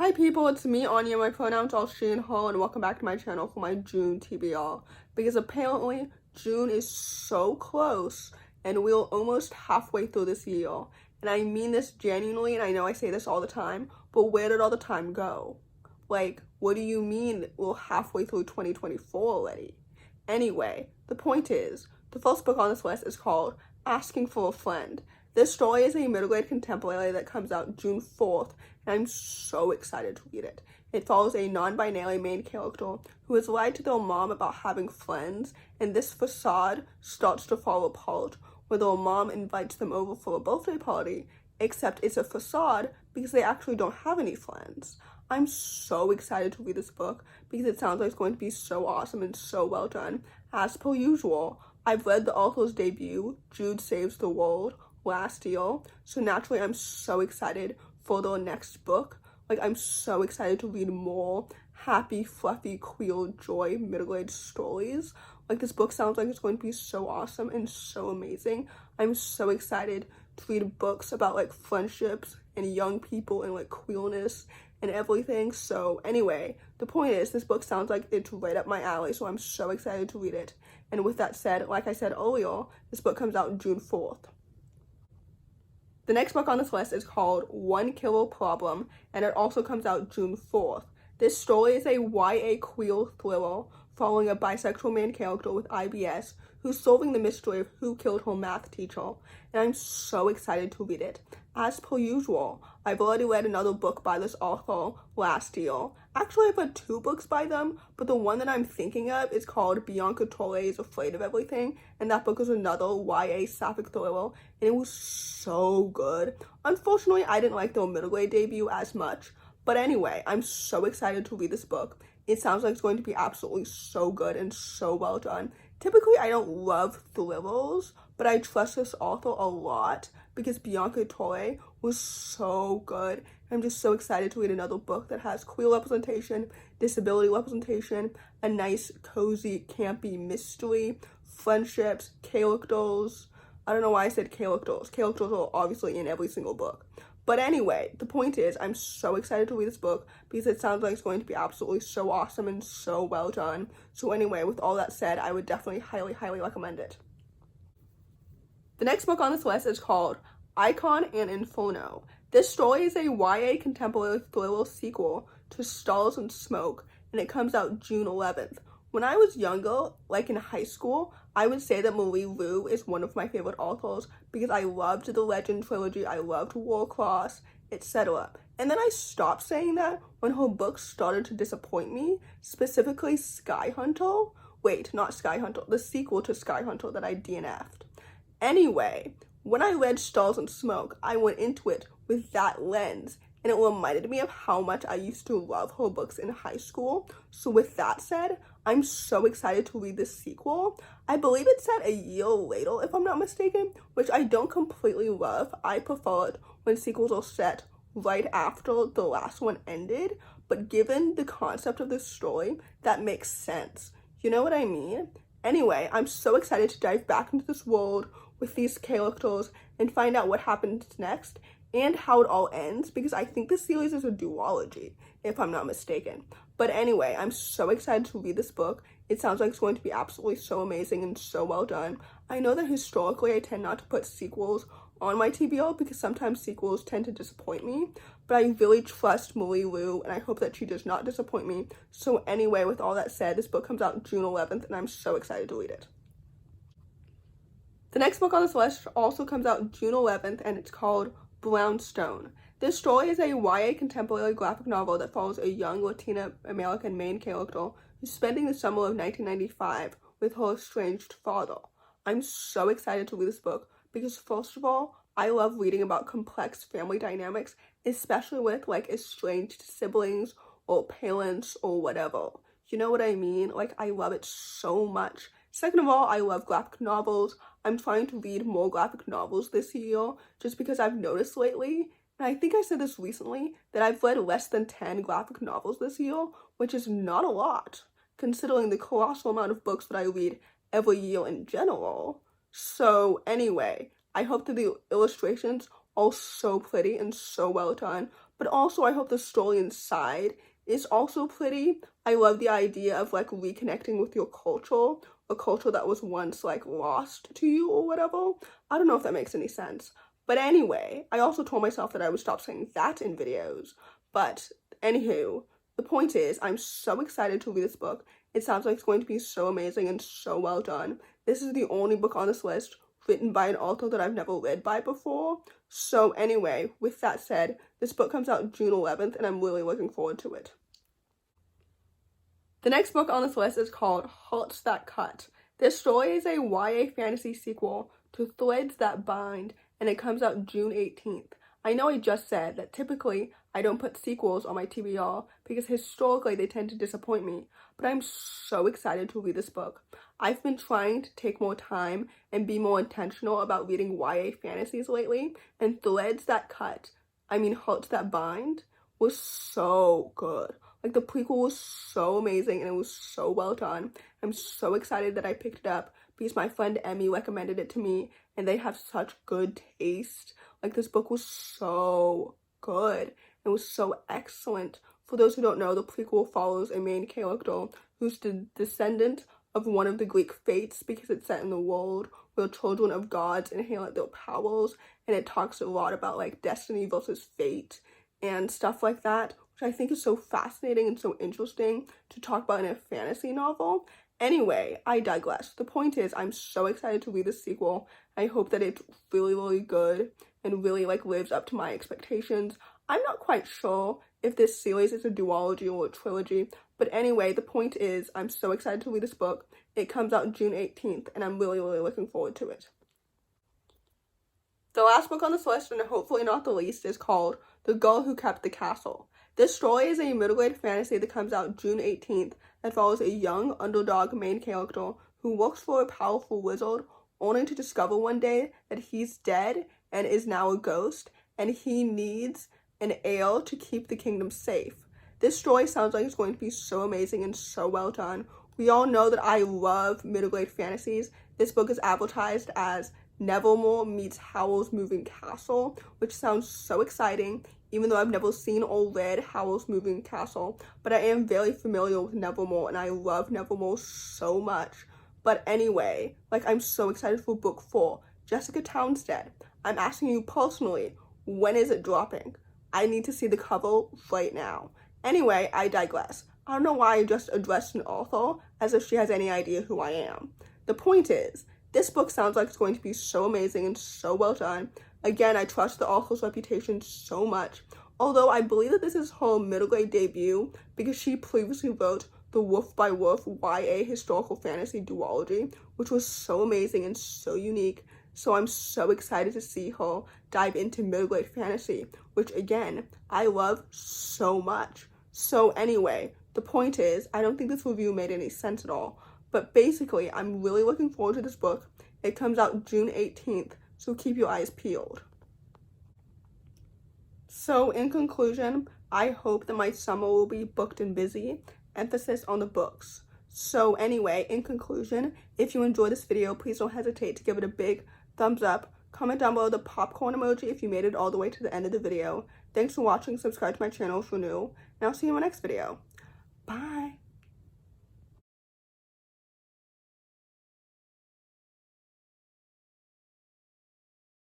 Hi people, it's me, Anja. My pronouns are she and her, and welcome back to my channel for my June TBR. Because apparently, June is so close, and we're almost halfway through this year. And I mean this genuinely, and I know I say this all the time, but where did all the time go? Like, what do you mean we're halfway through 2024 already? Anyway, the point is, the first book on this list is called Asking for a Friend. This story is a middle-grade contemporary that comes out June 4th, and I'm so excited to read it. It follows a non-binary main character who has lied to their mom about having friends, and this facade starts to fall apart when their mom invites them over for a birthday party, except it's a facade because they actually don't have any friends. I'm so excited to read this book because it sounds like it's going to be so awesome and so well done. As per usual, I've read the author's debut, Jude Saves the World, last year, so naturally I'm so excited for the next book. Like, I'm so excited to read more happy, fluffy, queer, joy, middle-aged stories. Like, this book sounds like it's going to be so awesome and so amazing. I'm so excited to read books about, like, friendships and young people and, like, queerness and everything. So anyway, the point is, this book sounds like it's right up my alley, so I'm so excited to read it. And with that said, like I said earlier, this book comes out June 4th. The next book on this list is called One Killer Problem, and it also comes out June 4th. This story is a YA queer thriller following a bisexual main character with IBS who's solving the mystery of who killed her math teacher, and I'm so excited to read it. As per usual, I've already read another book by this author last year. Actually, I've read 2 books by them, but the one that I'm thinking of is called Bianca Torre's Afraid of Everything, and that book is another YA sapphic thriller, and it was so good. Unfortunately, I didn't like their middle grade debut as much, but anyway, I'm so excited to read this book. It sounds like it's going to be absolutely so good and so well done. Typically, I don't love thrillers, but I trust this author a lot because Bianca Torre was so good. I'm just so excited to read another book that has queer representation, disability representation, a nice, cozy, campy mystery, friendships, characters. I don't know why I said characters. Characters are obviously in every single book. But anyway, the point is, I'm so excited to read this book because it sounds like it's going to be absolutely so awesome and so well done. So anyway, with all that said, I would definitely highly, highly recommend it. The next book on this list is called Icon and Inferno. This story is a YA contemporary thriller sequel to Stars and Smoke, and it comes out June 11th. When I was younger, like in high school, I would say that Marie Lu is one of my favorite authors because I loved the Legend trilogy, I loved Warcross, etc. And then I stopped saying that when her books started to disappoint me, specifically Sky Hunter. Wait, not Sky Hunter, the sequel to Sky Hunter that I DNF'd. Anyway, when I read Stars and Smoke, I went into it with that lens, and it reminded me of how much I used to love her books in high school. So with that said, I'm so excited to read this sequel. I believe it's set a year later, if I'm not mistaken, which I don't completely love. I prefer it when sequels are set right after the last one ended, but given the concept of this story, that makes sense. You know what I mean? Anyway, I'm so excited to dive back into this world with these characters and find out what happens next and how it all ends, because I think this series is a duology, if I'm not mistaken. But anyway, I'm so excited to read this book. It sounds like it's going to be absolutely so amazing and so well done. I know that historically I tend not to put sequels on my TBR because sometimes sequels tend to disappoint me, but I really trust Marie Lu and I hope that she does not disappoint me. So anyway, with all that said, this book comes out June 11th and I'm so excited to read it. The next book on this list also comes out June 11th and it's called Brownstone. This story is a YA contemporary graphic novel that follows a young Latina American main character who's spending the summer of 1995 with her estranged father. I'm so excited to read this book because, first of all, I love reading about complex family dynamics, especially with like estranged siblings or parents or whatever. You know what I mean? Like, I love it so much. Second of all, I love graphic novels. I'm trying to read more graphic novels this year just because I've noticed lately, and I think I said this recently, that I've read less than 10 graphic novels this year, which is not a lot, considering the colossal amount of books that I read every year in general. So anyway, I hope that the illustrations are so pretty and so well done, but also I hope the story inside is also pretty. I love the idea of like reconnecting with your culture, a culture that was once like lost to you or whatever. I don't know if that makes any sense. But anyway, I also told myself that I would stop saying that in videos. But anywho, the point is, I'm so excited to read this book. It sounds like it's going to be so amazing and so well done. This is the only book on this list written by an author that I've never read by before. So anyway, with that said, this book comes out June 11th and I'm really looking forward to it. The next book on this list is called Hearts That Cut. This story is a YA fantasy sequel to Threads That Bind, and it comes out June 18th. I know I just said that typically I don't put sequels on my TBR because historically they tend to disappoint me, but I'm so excited to read this book. I've been trying to take more time and be more intentional about reading YA fantasies lately, and Hearts That Bind, was so good. Like, the prequel was so amazing and it was so well done. I'm so excited that I picked it up because my friend Emmy recommended it to me and they have such good taste. Like, this book was so good. It was so excellent. For those who don't know, the prequel follows a main character who's the descendant of one of the Greek fates because it's set in the world where children of gods inherit their powers, and it talks a lot about like destiny versus fate and stuff like that, which I think is so fascinating and so interesting to talk about in a fantasy novel. Anyway, I digress. The point is, I'm so excited to read this sequel. I hope that it's really, really good and really like lives up to my expectations. I'm not quite sure if this series is a duology or a trilogy, but anyway, the point is, I'm so excited to read this book. It comes out June 18th, and I'm really, really looking forward to it. The last book on this list, and hopefully not the least, is called The Girl Who Kept the Castle. This story is a middle-grade fantasy that comes out June 18th that follows a young underdog main character who works for a powerful wizard, only to discover one day that he's dead and is now a ghost, and he needs an heir to keep the kingdom safe. This story sounds like it's going to be so amazing and so well done. We all know that I love middle-grade fantasies. This book is advertised as Nevermore meets Howl's Moving Castle, which sounds so exciting, even though I've never seen or read Howl's Moving Castle, but I am very familiar with Nevermore, and I love Nevermore so much. But anyway, like, I'm so excited for book 4, Jessica Townsend. I'm asking you personally, when is it dropping? I need to see the cover right now. Anyway, I digress. I don't know why I just addressed an author as if she has any idea who I am. The point is, this book sounds like it's going to be so amazing and so well done. Again, I trust the author's reputation so much, although I believe that this is her middle grade debut because she previously wrote the Wolf by Wolf YA historical fantasy duology, which was so amazing and so unique. So I'm so excited to see her dive into middle grade fantasy, which again, I love so much. So anyway, the point is, I don't think this review made any sense at all, but basically, I'm really looking forward to this book. It comes out June 18th, so keep your eyes peeled. So in conclusion, I hope that my summer will be booked and busy, emphasis on the books. So anyway, in conclusion, if you enjoyed this video, please don't hesitate to give it a big thumbs up. Comment down below the popcorn emoji if you made it all the way to the end of the video. Thanks for watching, subscribe to my channel if you're new, and I'll see you in my next video. Bye!